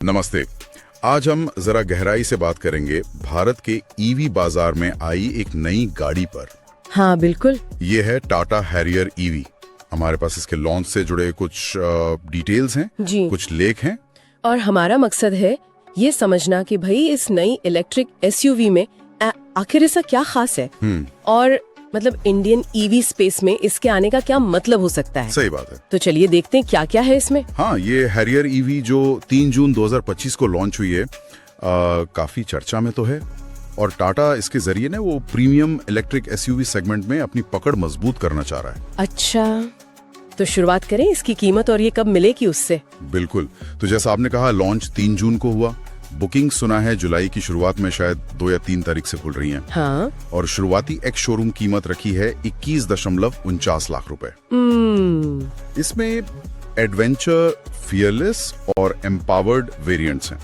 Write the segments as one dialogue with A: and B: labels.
A: नमस्ते। आज हम जरा गहराई से बात करेंगे भारत के ईवी बाजार में आई एक नई गाड़ी पर।
B: हाँ बिल्कुल।
A: ये है टाटा हैरियर ईवी। हमारे पास इसके लॉन्च से जुड़े कुछ डिटेल्स हैं
B: जी।
A: कुछ लेख हैं
B: और हमारा मकसद है ये समझना कि भाई इस नई इलेक्ट्रिक एसयूवी में आखिर ऐसा क्या खास है और मतलब इंडियन ईवी स्पेस में इसके आने का क्या मतलब हो सकता है।
A: सही बात है।
B: तो चलिए देखते हैं क्या क्या है इसमें।
A: हाँ, ये हैरियर ईवी जो 3 जून 2025 को लॉन्च हुई है काफी चर्चा में तो है और टाटा इसके जरिए ना वो प्रीमियम इलेक्ट्रिक एसयूवी सेगमेंट में अपनी पकड़ मजबूत करना चाह रहा है।
B: अच्छा, तो शुरुआत करें इसकी कीमत और ये कब मिलेगी उससे।
A: बिल्कुल। तो जैसा आपने कहा लॉन्च 3 जून को हुआ। बुकिंग सुना है जुलाई की शुरुआत में शायद 2 या 3 तारीख से खुल रही हैं।
B: हाँ।
A: और शुरुआती एक्स शोरूम कीमत रखी है 21.49 लाख रुपए। इसमें एडवेंचर, फियरलेस और एम्पावर्ड वेरिएंट्स हैं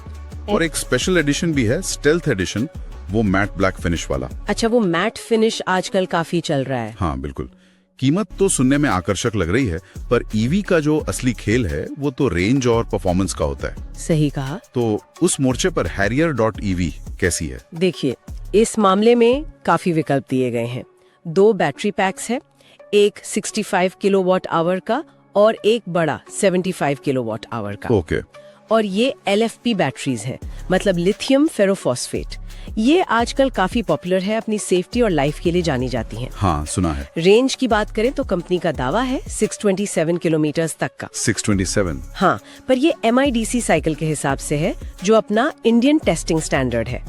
A: और एक स्पेशल एडिशन भी है, स्टेल्थ एडिशन, वो मैट ब्लैक फिनिश वाला।
B: अच्छा, वो मैट फिनिश आजकल काफी चल रहा है।
A: हाँ बिल्कुल। कीमत तो सुनने में आकर्षक लग रही है पर ईवी का जो असली खेल है वो तो रेंज और परफॉर्मेंस का होता है।
B: सही कहा।
A: तो उस मोर्चे पर Harrier.ev कैसी है?
B: देखिए, इस मामले में काफी विकल्प दिए गए हैं। 2 बैटरी पैक्स है, एक 65 किलोवाट आवर का और एक बड़ा 75 किलोवाट आवर का।
A: ओके।
B: और ये LFP बैटरीज हैं, मतलब लिथियम फेरोफॉस्फेट। ये आजकल काफी पॉपुलर है, अपनी सेफ्टी और लाइफ के लिए जानी जाती हैं।
A: हाँ सुना है।
B: रेंज की बात करें तो कंपनी का दावा है 627 किलोमीटर तक का।
A: 627?
B: हाँ, पर ये MIDC साइकिल के हिसाब से है जो अपना इंडियन टेस्टिंग स्टैंडर्ड है।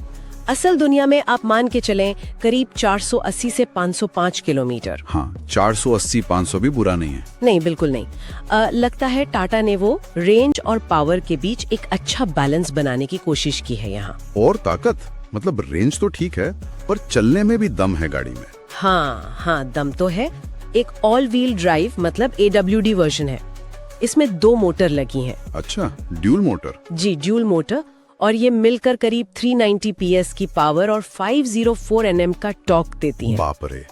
B: असल दुनिया में आप मान के चलें करीब 480 से 505 किलोमीटर।
A: हाँ, 480-500 भी बुरा नहीं है।
B: नहीं, बिल्कुल नहीं। लगता है टाटा ने वो रेंज और पावर के बीच एक अच्छा बैलेंस बनाने की कोशिश की है यहाँ।
A: और ताकत, मतलब रेंज तो ठीक है पर चलने में भी दम है गाड़ी में।
B: हाँ, दम तो है। एक ऑल व्हील ड्राइव मतलब AWD वर्जन है। इसमें 2 मोटर लगी हैं।
A: अच्छा, ड्यूल मोटर?
B: जी, ड्यूल मोटर, और ये मिलकर करीब 390 PS की पावर और 504 Nm का टॉर्क देती हैं।
A: बाप रे,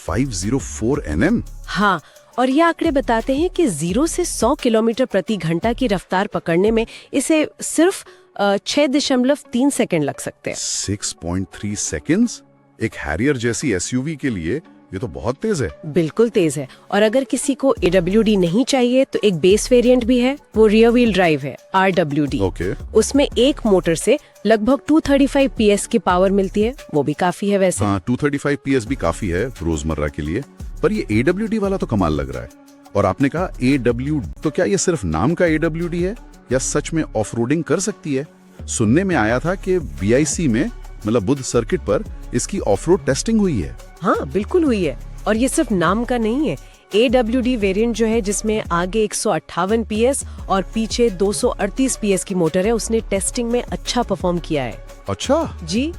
A: 504 Nm?
B: हाँ, और ये आंकड़े बताते हैं कि 0 से 100 किलोमीटर प्रति घंटा की रफ्तार पकड़ने में इसे सिर्फ 6.3 सेकंड लग सकते हैं।
A: 6.3 सेकंड्स? एक हैरियर जैसी एसयूवी के लिए ये तो बहुत तेज है।
B: बिल्कुल तेज है। और अगर किसी को AWD नहीं चाहिए तो एक बेस वेरिएंट भी है, वो रियर व्हील ड्राइव है, RWD।
A: ओके।
B: उसमें एक मोटर से लगभग 235 PS की पावर मिलती है, वो भी काफी है वैसे।
A: हाँ, 235 PS भी काफी है रोजमर्रा के लिए, पर ये AWD वाला तो कमाल लग रहा है। और आपने कहा AWD, तो क्या ये सिर्फ नाम का AWD है या सच में ऑफ रोडिंग कर सकती है? सुनने में आया था कि VIC में, मतलब बुद्ध सर्किट पर इसकी ऑफ रोड टेस्टिंग हुई है।
B: हाँ बिल्कुल हुई है, और ये सिर्फ नाम का नहीं है। AWD वेरिएंट जो है जिसमें आगे 158 PS और पीछे 238 PS की मोटर है, उसने टेस्टिंग में अच्छा परफॉर्म किया है।
A: अच्छा
B: जी,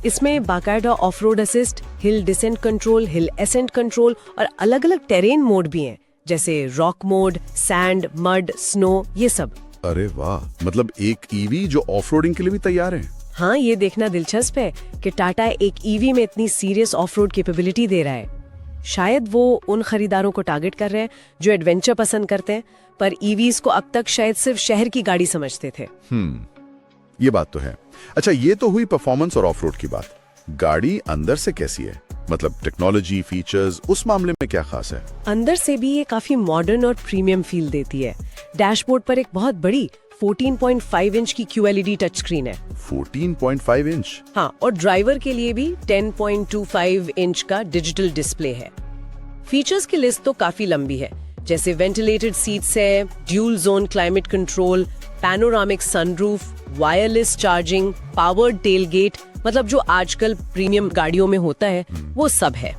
B: इसमें बाकायदा off road assist, hill descent control, hill ascent control और अलग अलग टेरेन मोड भी हैं, जैसे rock mode, sand, mud, snow, ये सब।
A: अरे वाह, मतलब एक ईवी जो ऑफ रोडिंग के लिए भी तैयार है।
B: हाँ, ये देखना दिलचस्प है कि टाटा एक ईवी में इतनी सीरियस ऑफ रोड कैपेबिलिटी दे रहा है। शायद वो उन खरीदारों को टारगेट कर रहे हैं जो एडवेंचर पसंद करते हैं, पर ईवीज को अब तक शायद सिर्फ शहर की गाड़ी समझते थे।
A: ये बात तो है। अच्छा, ये तो हुई परफॉर्मेंस और ऑफ रोड की बात। गाड़ी अंदर से कैसी है, मतलब टेक्नोलॉजी, फीचर्स, उस मामले में क्या खास है?
B: अंदर से भी ये काफी मॉडर्न और प्रीमियम फील देती है। डैशबोर्ड पर एक बहुत बड़ी 14.5 इंच की QLED टच स्क्रीन है।
A: 14.5 इंच?
B: हाँ, और ड्राइवर के लिए भी 10.25 इंच का डिजिटल डिस्प्ले है। फीचर्स की लिस्ट तो काफी लंबी है, जैसे वेंटिलेटेड सीट्स है, dual zone climate control, panoramic sunroof, wireless charging, powered tailgate, मतलब जो आजकल प्रीमियम गाड़ियों में होता है वो सब है।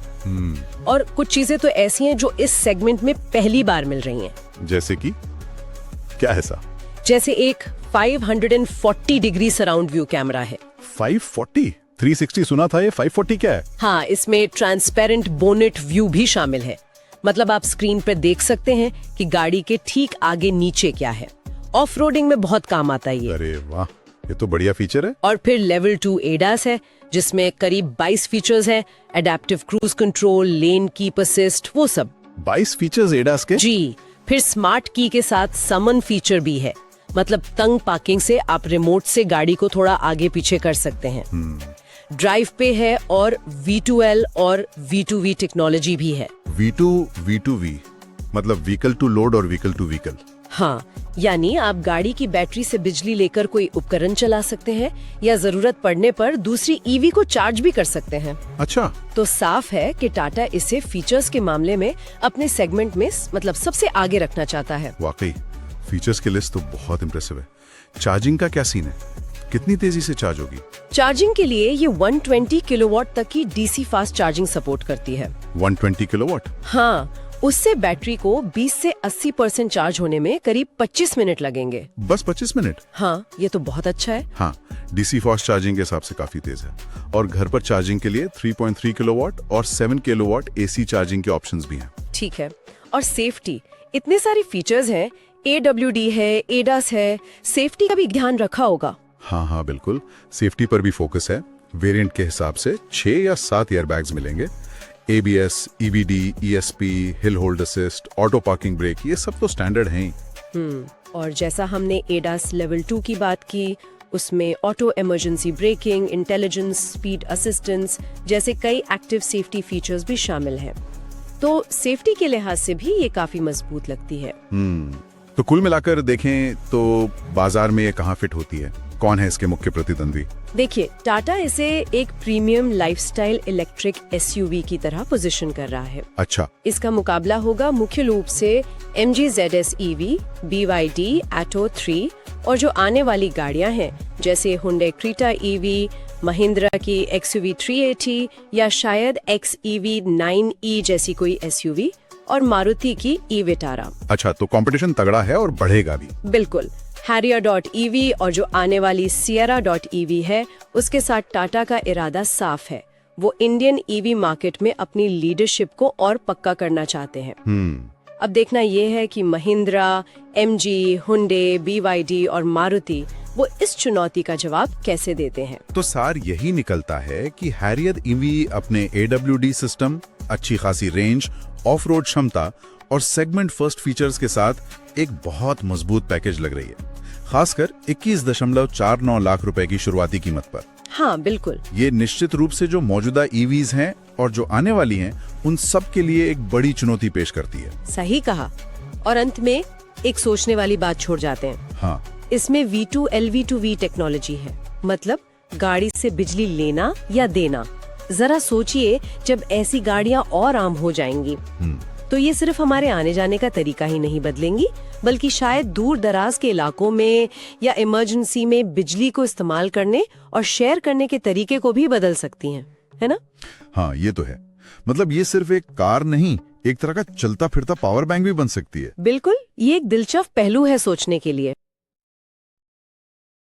B: और कुछ चीजें तो ऐसी हैं जो इस सेगमेंट में पहली बार मिल रही हैं।
A: जैसे कि क्या ऐसा?
B: जैसे एक 540 डिग्री सराउंड व्यू कैमरा है।
A: 540? 360 सुना था, ये 540 क्या है?
B: हाँ, इसमें ट्रांसपेरेंट बोनेट व्यू भी शामिल है, मतलब आप स्क्रीन पर देख सकते हैं कि गाड़ी के ठीक आगे नीचे क्या है। ऑफ रोडिंग में बहुत काम आता है ये।
A: अरे वाह, ये तो बढ़िया फीचर है।
B: और फिर लेवल 2 ADAS है, जिसमें करीब 22 फीचर्स हैं, adaptive cruise control, lane keep assist, वो सब।
A: 22 फीचर्स ADAS के?
B: जी, फिर स्मार्ट की के साथ समन फीचर भी है, मतलब तंग पार्किंग से आप रिमोट से गाड़ी को थोड़ा आगे पीछे कर सकते हैं। ड्राइव पे है और V2L और V2V टेक्नोलॉजी भी है।
A: V2V मतलब व्हीकल टू लोड और व्हीकल टू व्हीकल।
B: हाँ, यानी आप गाड़ी की बैटरी से बिजली लेकर कोई उपकरण चला सकते हैं या जरूरत पड़ने पर दूसरी ईवी को चार्ज भी कर सकते हैं।
A: अच्छा,
B: तो साफ है कि टाटा इसे फीचर्स के मामले में अपने सेगमेंट में मतलब सबसे आगे रखना चाहता है।
A: वाकई फीचर्स की लिस्ट तो बहुत इंप्रेसिव है। चार्जिंग का क्या सीन है? कितनी तेजी से चार्ज होगी?
B: चार्जिंग के लिए ये 120 किलोवाट तक की डीसी फास्ट चार्जिंग सपोर्ट करती है।
A: 120 किलोवाट?
B: हाँ, उससे बैटरी को 20 से 80% चार्ज होने में करीब 25 मिनट लगेंगे।
A: बस 25 मिनट?
B: हाँ, ये तो बहुत अच्छा है।
A: हाँ, डीसी फास्ट चार्जिंग के हिसाब से काफी तेज है। और घर पर चार्जिंग के लिए 3.3 किलोवाट और 7 किलोवाट एसी चार्जिंग के ऑप्शंस भी हैं।
B: ठीक है। और सेफ्टी, इतने सारे फीचर्स हैं, AWD है, ADAS है, सेफ्टी का भी ध्यान रखा होगा।
A: हाँ, बिल्कुल। सेफ्टी पर भी फोकस है। वेरिएंट के हिसाब से 6 या 7 एयरबैग्स मिलेंगे। ABS, EBD, ESP, hill hold assist, auto parking brake, ये सब तो स्टैंडर्ड हैं ही।
B: और जैसा हमने ADAS लेवल 2 की बात की, उसमें auto emergency breaking, intelligence, speed assistance जैसे कई एक्टिव सेफ्टी फीचर्स भी शामिल हैं। तो सेफ्टी के लिहाज से भी ये काफी मजबूत लगती है।
A: तो कुल मिलाकर देखें तो बाजार में ये कहाँ फिट होती है? कौन है इसके मुख्य प्रतिद्वंदी?
B: देखिए, टाटा इसे एक प्रीमियम लाइफस्टाइल इलेक्ट्रिक SUV की तरह पोजीशन कर रहा है।
A: अच्छा,
B: इसका मुकाबला होगा मुख्य रूप से MG ZS EV, BYD Atto 3 और जो आने वाली गाड़ियां हैं जैसे Hyundai Creta EV, महिंद्रा की XUV 380 या शायद XEV 9e जैसी कोई SUV और मारुति की e-Vitara।
A: अच्छा, तो कंपटीशन तगड़ा है और बढ़ेगा भी।
B: बिल्कुल। Harrier.ev और जो आने वाली Sierra.ev है, उसके साथ टाटा का इरादा साफ है। वो इंडियन EV मार्केट में अपनी लीडरशिप को और पक्का करना चाहते हैं। अब देखना ये है कि महिंद्रा, MG, Hyundai, BYD और मारुति वो इस चुनौती का जवाब कैसे देते हैं।
A: तो सार यही निकलता है कि हैरियर EV अपने AWD सिस्टम, अच्छी खासी रेंज, ऑफ रोड क्षमता और सेगमेंट फर्स्ट फीचर्स के साथ एक बहुत मजबूत पैकेज लग रही है, खासकर 21.49 लाख रुपए की शुरुआती कीमत पर।
B: हाँ, बिल्कुल।
A: ये निश्चित रूप से जो मौजूदा EVs हैं और जो आने वाली हैं, उन सब के लिए एक बड़ी चुनौती पेश करती है।
B: सही कहा। और अंत में एक सोचने वाली बात छोड़ जाते हैं।
A: हाँ,
B: इसमें V2L V2V टेक्नोलॉजी है, मतलब गाड़ी से बिजली लेना या देना। जरा सोचिए, जब ऐसी गाड़ियां और आम हो जाएंगी तो ये सिर्फ हमारे आने जाने का तरीका ही नहीं बदलेंगी, बल्कि शायद दूर दराज के इलाकों में या इमरजेंसी में बिजली को इस्तेमाल करने और शेयर करने के तरीके को भी बदल सकती हैं, है ना?
A: हाँ, ये तो है। मतलब ये सिर्फ एक कार नहीं, एक तरह का चलता फिरता पावर बैंक भी बन सकती है।
B: बिल्कुल, ये एक दिलचस्प पहलू है सोचने के लिए।